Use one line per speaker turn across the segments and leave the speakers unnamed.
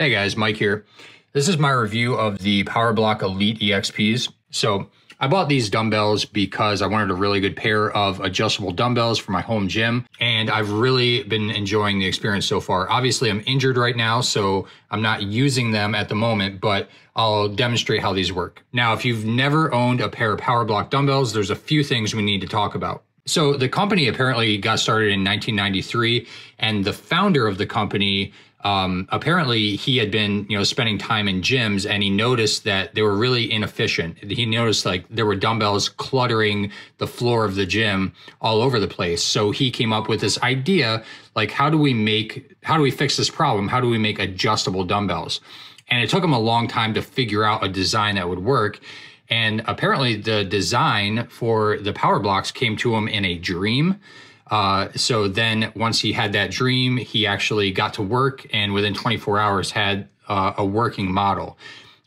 Hey guys, Mike here. This is my review of the PowerBlock Elite EXPs. So I bought these dumbbells because I wanted a really good pair of adjustable dumbbells for my home gym, and I've really been enjoying the experience so far. Obviously, I'm injured right now, so I'm not using them at the moment, but I'll demonstrate how these work. Now, if you've never owned a pair of PowerBlock dumbbells, there's a few things we need to talk about. So the company apparently got started in 1993, and the founder of the company, apparently he had been, spending time in gyms, and he noticed that they were really inefficient. He noticed like there were dumbbells cluttering the floor of the gym all over the place. So he came up with this idea, like, how do we fix this problem? How do we make adjustable dumbbells? And it took him a long time to figure out a design that would work. And apparently the design for the PowerBlocks came to him in a dream. So then once he had that dream, he actually got to work, and within 24 hours had a working model.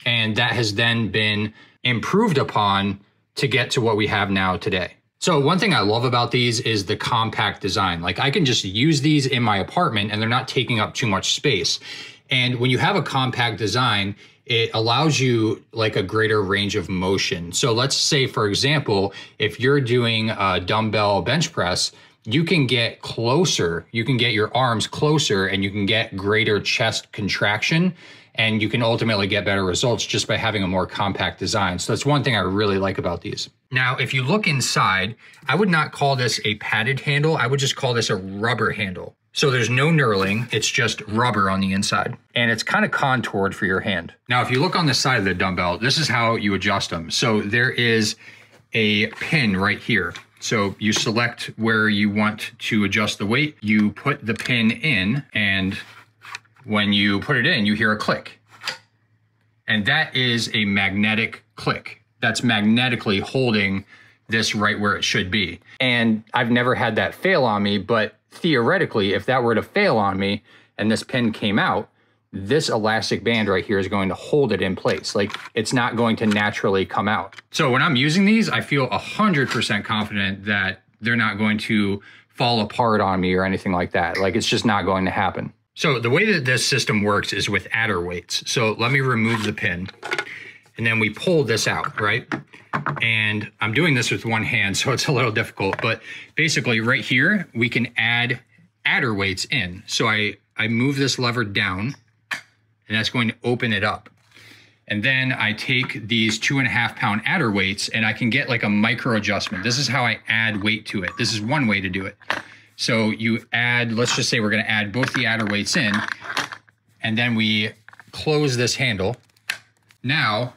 And that has then been improved upon to get to what we have now today. So one thing I love about these is the compact design. Like, I can just use these in my apartment and they're not taking up too much space. And when you have a compact design, it allows you like a greater range of motion. So let's say, for example, if you're doing a dumbbell bench press, you can get closer, you can get your arms closer, and you can get greater chest contraction, and you can ultimately get better results just by having a more compact design. So that's one thing I really like about these. Now, if you look inside, I would not call this a padded handle. I would just call this a rubber handle. So there's no knurling, it's just rubber on the inside, and it's kind of contoured for your hand. Now, if you look on the side of the dumbbell, this is how you adjust them. So there is a pin right here. So you select where you want to adjust the weight, you put the pin in, and when you put it in, you hear a click. And that is a magnetic click. That's magnetically holding this right where it should be. And I've never had that fail on me, but theoretically, if that were to fail on me and this pin came out, this elastic band right here is going to hold it in place. Like, it's not going to naturally come out. So when I'm using these, I feel 100% confident that they're not going to fall apart on me or anything like that. Like, it's just not going to happen. So the way that this system works is with adder weights. So let me remove the pin, and then we pull this out, right? And I'm doing this with one hand, so it's a little difficult, but basically right here, we can add adder weights in. So I move this lever down, and that's going to open it up. And then I take these 2.5 pound adder weights, and I can get like a micro adjustment. This is how I add weight to it. This is one way to do it. So you add, let's just say we're gonna add both the adder weights in, and then we close this handle. Now,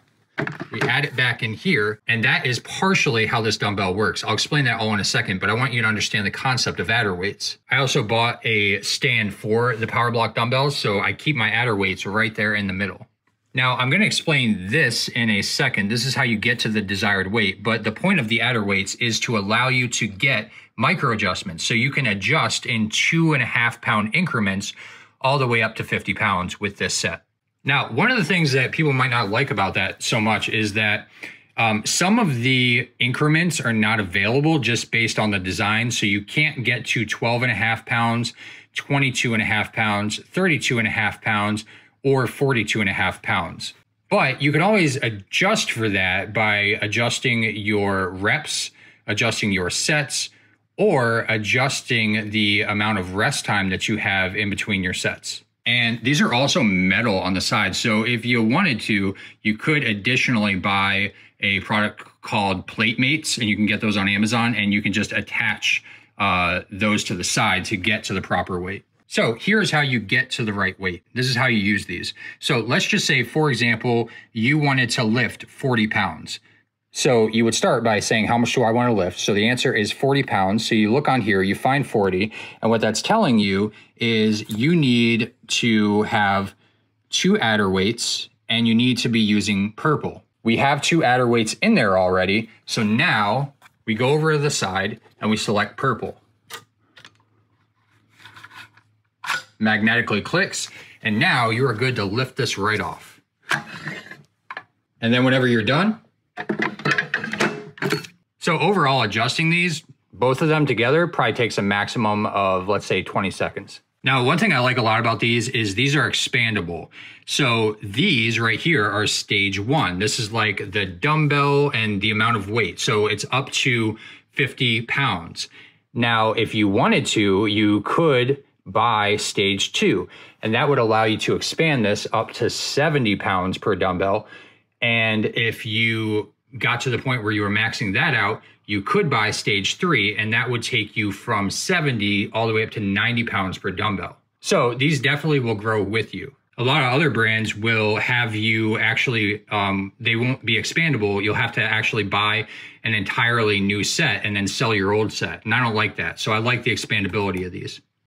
we add it back in here, and that is partially how this dumbbell works. I'll explain that all in a second, but I want you to understand the concept of adder weights. I also bought a stand for the PowerBlock dumbbells, so I keep my adder weights right there in the middle. Now, I'm gonna explain this in a second. This is how you get to the desired weight, but the point of the adder weights is to allow you to get micro adjustments, so you can adjust in 2.5 pound increments all the way up to 50 pounds with this set. Now, one of the things that people might not like about that so much is that some of the increments are not available just based on the design. So you can't get to 12.5 pounds, 22.5 pounds, 32.5 pounds, or 42.5 pounds. But you can always adjust for that by adjusting your reps, adjusting your sets, or adjusting the amount of rest time that you have in between your sets. And these are also metal on the side. So if you wanted to, you could additionally buy a product called plate mates, and you can get those on Amazon, and you can just attach those to the side to get to the proper weight. So here's how you get to the right weight. This is how you use these. So let's just say, for example, you wanted to lift 40 pounds. So you would start by saying, how much do I want to lift? So the answer is 40 pounds. So you look on here, you find 40. And what that's telling you is you need to have 2 adder weights, and you need to be using purple. We have 2 adder weights in there already. So now we go over to the side and we select purple. Magnetically clicks. And now you are good to lift this right off. And then whenever you're done, so overall adjusting these, both of them together probably takes a maximum of, let's say, 20 seconds. Now, one thing I like a lot about these is these are expandable. So these right here are stage 1. This is like the dumbbell and the amount of weight. So it's up to 50 pounds. Now, if you wanted to, you could buy stage 2, and that would allow you to expand this up to 70 pounds per dumbbell. And if you got to the point where you were maxing that out, you could buy stage 3, and that would take you from 70 all the way up to 90 pounds per dumbbell. So these definitely will grow with you. A lot of other brands will have you actually, they won't be expandable. You'll have to actually buy an entirely new set and then sell your old set. And I don't like that. So I like the expandability of these.